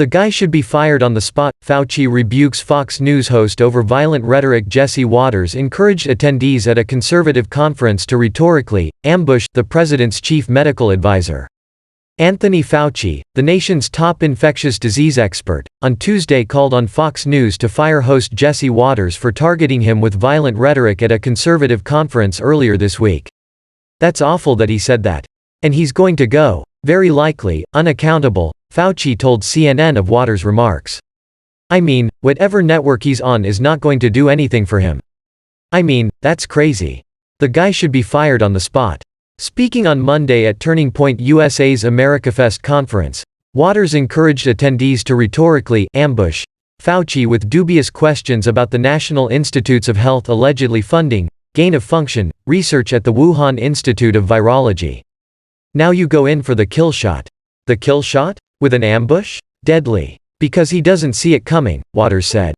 The guy should be fired on the spot. Fauci rebukes Fox News host over violent rhetoric. Jesse Watters encouraged attendees at a conservative conference to rhetorically ambush the president's chief medical advisor. Anthony Fauci, the nation's top infectious disease expert, on Tuesday called on Fox News to fire host Jesse Watters for targeting him with violent rhetoric at a conservative conference earlier this week. "That's awful that he said that. And he's going to go, very likely, unaccountable," Fauci told CNN of Watters' remarks. "I mean, whatever network he's on is not going to do anything for him. I mean, that's crazy. The guy should be fired on the spot." Speaking on Monday at Turning Point USA's AmericaFest conference, Watters encouraged attendees to rhetorically ambush Fauci with dubious questions about the National Institutes of Health allegedly funding gain-of-function research at the Wuhan Institute of Virology. "Now you go in for the kill shot." "The kill shot? With an ambush? Deadly. Because he doesn't see it coming," Watters said.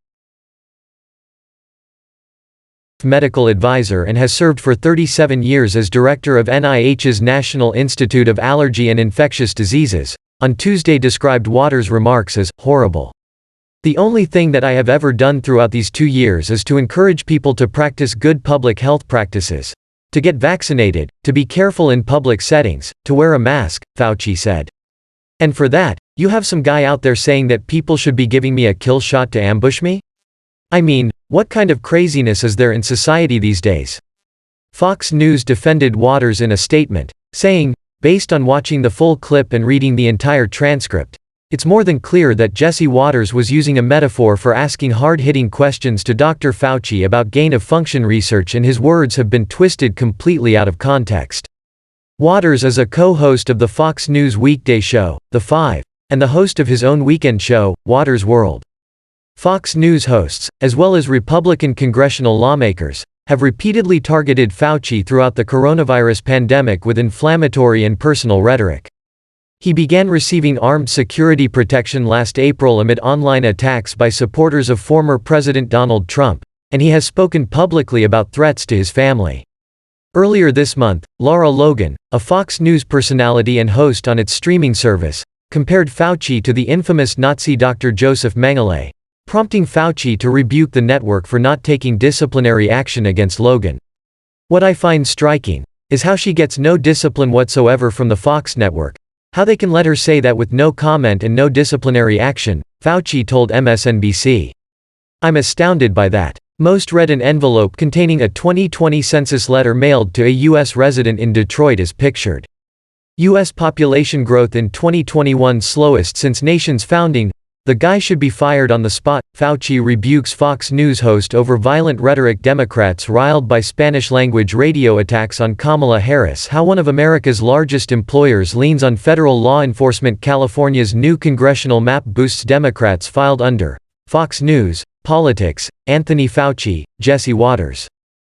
Medical advisor and has served for 37 years as director of NIH's National Institute of Allergy and Infectious Diseases, on Tuesday described Watters' remarks as horrible. "The only thing that I have ever done throughout these 2 years is to encourage people to practice good public health practices, to get vaccinated, to be careful in public settings, to wear a mask," Fauci said. "And for that, you have some guy out there saying that people should be giving me a kill shot to ambush me? I mean, what kind of craziness is there in society these days?" Fox News defended Watters in a statement, saying, "Based on watching the full clip and reading the entire transcript, it's more than clear that Jesse Watters was using a metaphor for asking hard-hitting questions to Dr. Fauci about gain-of-function research, and his words have been twisted completely out of context." Watters is a co-host of the Fox News weekday show, The Five, and the host of his own weekend show, Watters' World. Fox News hosts, as well as Republican congressional lawmakers, have repeatedly targeted Fauci throughout the coronavirus pandemic with inflammatory and personal rhetoric. He began receiving armed security protection last April amid online attacks by supporters of former President Donald Trump, and he has spoken publicly about threats to his family. Earlier this month, Lara Logan, a Fox News personality and host on its streaming service, compared Fauci to the infamous Nazi Dr. Joseph Mengele, prompting Fauci to rebuke the network for not taking disciplinary action against Logan. "What I find striking is how she gets no discipline whatsoever from the Fox network, how they can let her say that with no comment and no disciplinary action," Fauci told MSNBC. "I'm astounded by that." Most read an envelope containing a 2020 census letter mailed to a U.S. resident in Detroit as pictured. U.S. population growth in 2021 slowest since nation's founding. The guy should be fired on the spot. Fauci rebukes Fox News host over violent rhetoric. Democrats riled by Spanish-language radio attacks on Kamala Harris. How one of America's largest employers leans on federal law enforcement. California's new congressional map boosts Democrats filed under Fox News, Politics, Anthony Fauci, Jesse Watters.